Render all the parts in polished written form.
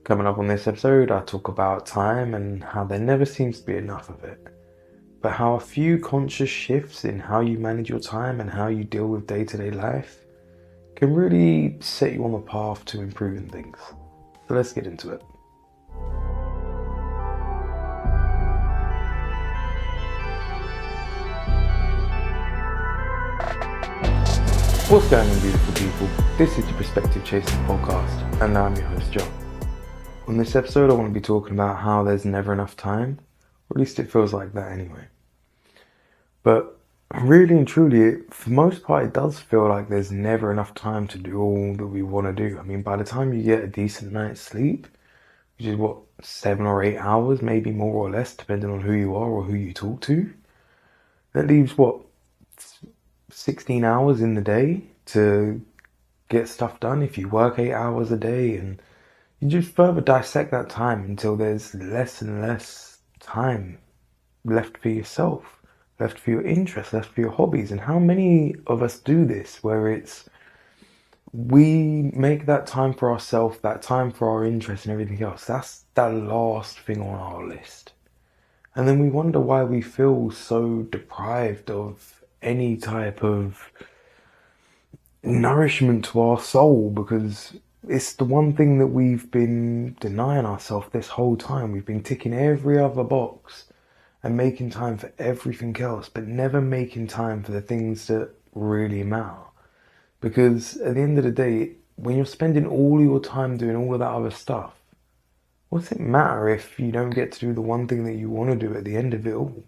Coming up on this episode, I talk about time and how there never seems to be enough of it, but how a few conscious shifts in how you manage your time and how you deal with day-to-day life can really set you on the path to improving things. So let's get into it. What's going on, beautiful people? This is the Perspective Chasing podcast, and I'm your host, John. On this episode, I want to be talking about how there's never enough time, or at least it feels like that anyway. But really and truly, for the most part, it does feel like there's never enough time to do all that we want to do. I mean, by the time you get a decent night's sleep, which is 7 or 8 hours, maybe more or less, depending on who you are or who you talk to, that leaves 16 hours in the day to get stuff done if you work 8 hours a day, and you just further dissect that time until there's less and less time left for yourself, left for your interests, left for your hobbies. And how many of us do this, where we make that time for ourselves, that time for our interests and everything else, that's that last thing on our list. And then we wonder why we feel so deprived of any type of nourishment to our soul, because it's the one thing that we've been denying ourselves this whole time. We've been ticking every other box and making time for everything else, but never making time for the things that really matter. Because at the end of the day, when you're spending all your time doing all of that other stuff, what's it matter if you don't get to do the one thing that you want to do at the end of it all?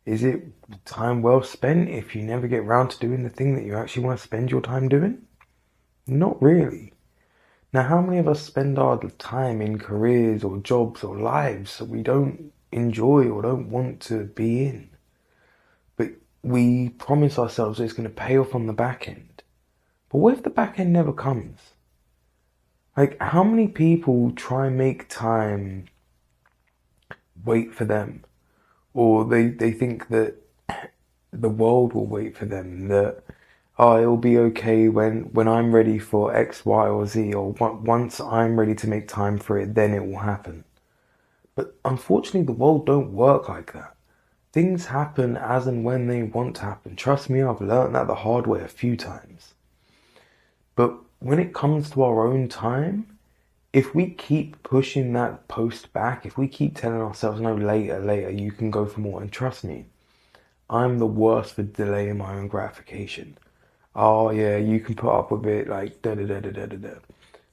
Is it time well spent if you never get around to doing the thing that you actually want to spend your time doing? Not really. Now, how many of us spend our time in careers or jobs or lives that we don't enjoy or don't want to be in? But we promise ourselves that it's going to pay off on the back end. But what if the back end never comes? Like, how many people try and make time wait for them? Or they think that the world will wait for them, that it'll be okay when I'm ready for X, Y, or Z, or once I'm ready to make time for it, then it will happen. But unfortunately, the world don't work like that. Things happen as and when they want to happen. Trust me, I've learned that the hard way a few times. But when it comes to our own time, if we keep pushing that post back, if we keep telling ourselves, no, later, you can go for more. And trust me, I'm the worst for delaying my own gratification. Oh yeah, you can put up with it, like da-da-da-da-da-da-da.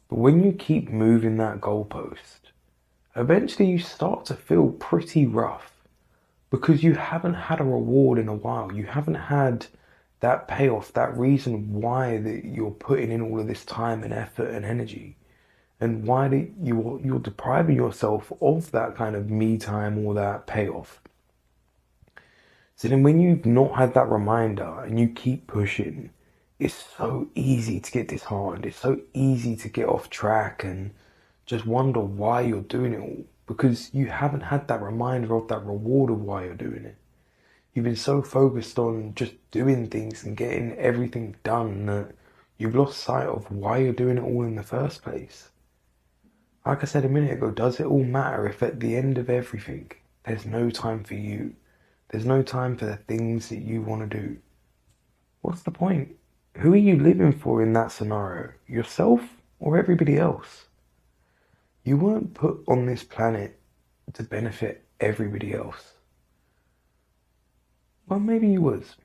But when you keep moving that goalpost, eventually you start to feel pretty rough, because you haven't had a reward in a while. You haven't had that payoff, that reason why that you're putting in all of this time and effort and energy. And why you're depriving yourself of that kind of me time or that payoff. So then when you've not had that reminder and you keep pushing, it's so easy to get disheartened. It's so easy to get off track and just wonder why you're doing it all, because you haven't had that reminder of that reward of why you're doing it. You've been so focused on just doing things and getting everything done that you've lost sight of why you're doing it all in the first place. Like I said a minute ago, does it all matter if at the end of everything, there's no time for you? There's no time for the things that you want to do? What's the point? Who are you living for in that scenario? Yourself or everybody else? You weren't put on this planet to benefit everybody else. Well, maybe you was.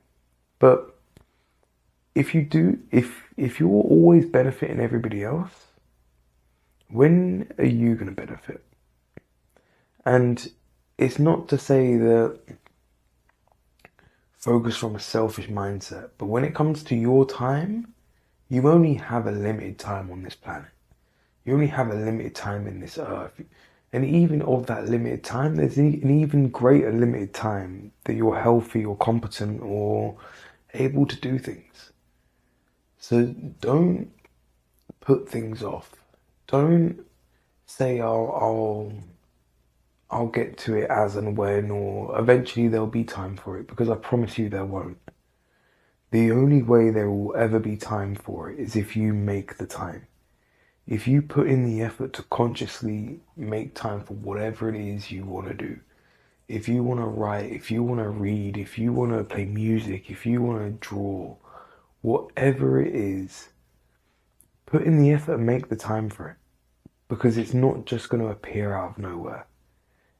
But if you do, if you're always benefiting everybody else, when are you going to benefit? And it's not to say that focus from a selfish mindset, but when it comes to your time, you only have a limited time on this planet. You only have a limited time in this earth. And even of that limited time, there's an even greater limited time that you're healthy or competent or able to do things. So don't put things off. Don't say, I'll get to it as and when, or eventually there'll be time for it, because I promise you there won't. The only way there will ever be time for it is if you make the time. If you put in the effort to consciously make time for whatever it is you want to do, if you want to write, if you want to read, if you want to play music, if you want to draw, whatever it is, put in the effort and make the time for it. Because it's not just going to appear out of nowhere.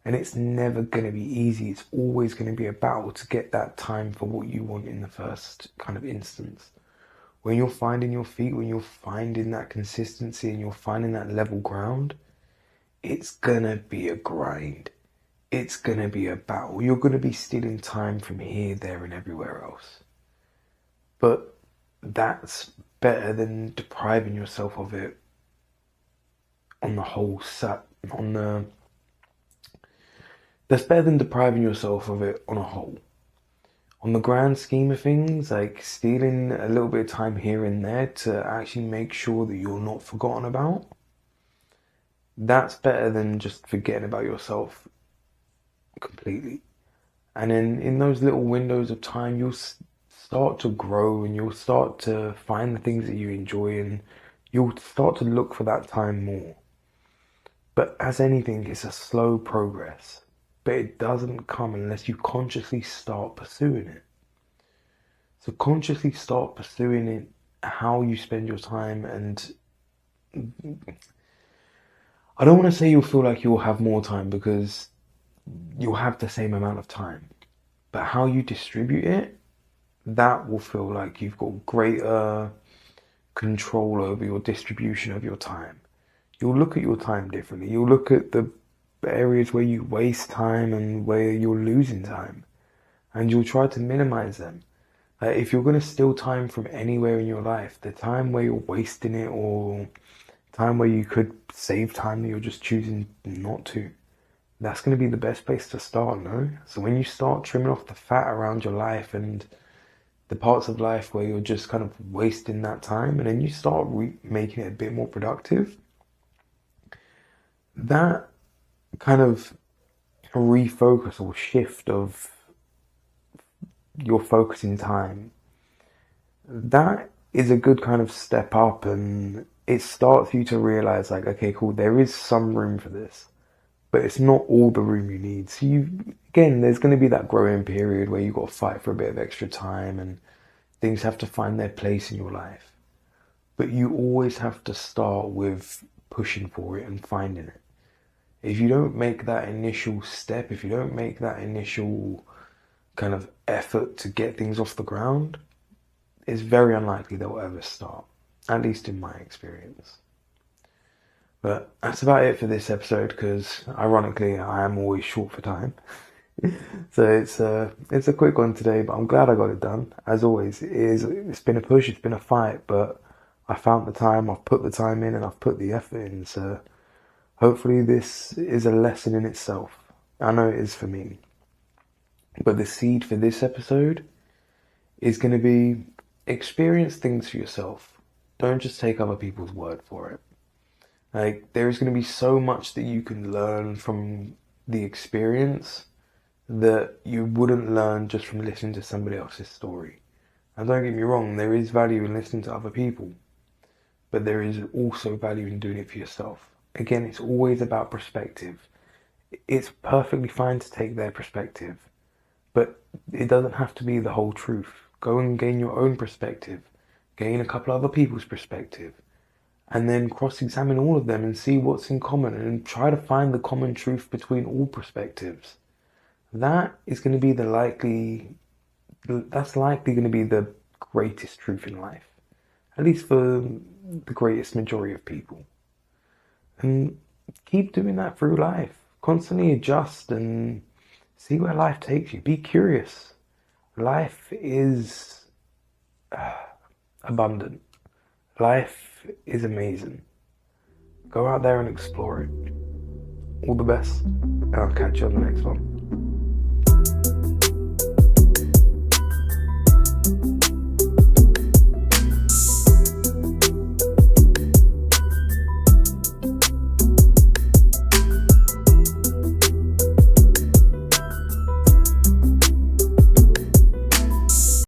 And it's never going to be easy. It's always going to be a battle to get that time for what you want in the first kind of instance. When you're finding your feet, when you're finding that consistency and you're finding that level ground, it's going to be a grind. It's going to be a battle. You're going to be stealing time from here, there, and everywhere else. But that's better than depriving yourself of it on the whole that's better than depriving yourself of it on a whole. On the grand scheme of things, like stealing a little bit of time here and there to actually make sure that you're not forgotten about, that's better than just forgetting about yourself completely. And then in those little windows of time, you'll start to grow and you'll start to find the things that you enjoy and you'll start to look for that time more. But as anything, it's a slow progress. But it doesn't come unless you consciously start pursuing it. So consciously start pursuing it, how you spend your time, and I don't want to say you'll feel like you'll have more time because you'll have the same amount of time. But how you distribute it, that will feel like you've got greater control over your distribution of your time. You'll look at your time differently. You'll look at the areas where you waste time and where you're losing time, and you'll try to minimize them. If you're going to steal time from anywhere in your life, the time where you're wasting it or time where you could save time that you're just choosing not to, that's going to be the best place to start, no? So when you start trimming off the fat around your life and the parts of life where you're just kind of wasting that time, and then you start making it a bit more productive, that kind of refocus or shift of your focusing time, that is a good kind of step up, and it starts you to realize like, okay, cool, there is some room for this, but it's not all the room you need. So there's going to be that growing period where you've got to fight for a bit of extra time and things have to find their place in your life. But you always have to start with pushing for it and finding it. If you don't make that initial step, if you don't make that initial kind of effort to get things off the ground, it's very unlikely they'll ever start, at least in my experience. But that's about it for this episode, because ironically I am always short for time. So it's a quick one today, but I'm glad I got it done. As always, it's been a push, it's been a fight, but I found the time, I've put the time in and I've put the effort in. So hopefully this is a lesson in itself. I know it is for me. But the seed for this episode is going to be experience things for yourself. Don't just take other people's word for it. Like, there is going to be so much that you can learn from the experience that you wouldn't learn just from listening to somebody else's story. And don't get me wrong, there is value in listening to other people, but there is also value in doing it for yourself. Again, it's always about perspective. It's perfectly fine to take their perspective, but it doesn't have to be the whole truth. Go and gain your own perspective, gain a couple other people's perspective, and then cross-examine all of them and see what's in common and try to find the common truth between all perspectives. That is going to be that's likely going to be the greatest truth in life, at least for the greatest majority of people. And keep doing that through life. Constantly adjust and see where life takes you. Be curious. Life is abundant. Life is amazing. Go out there and explore it. All the best, and I'll catch you on the next one.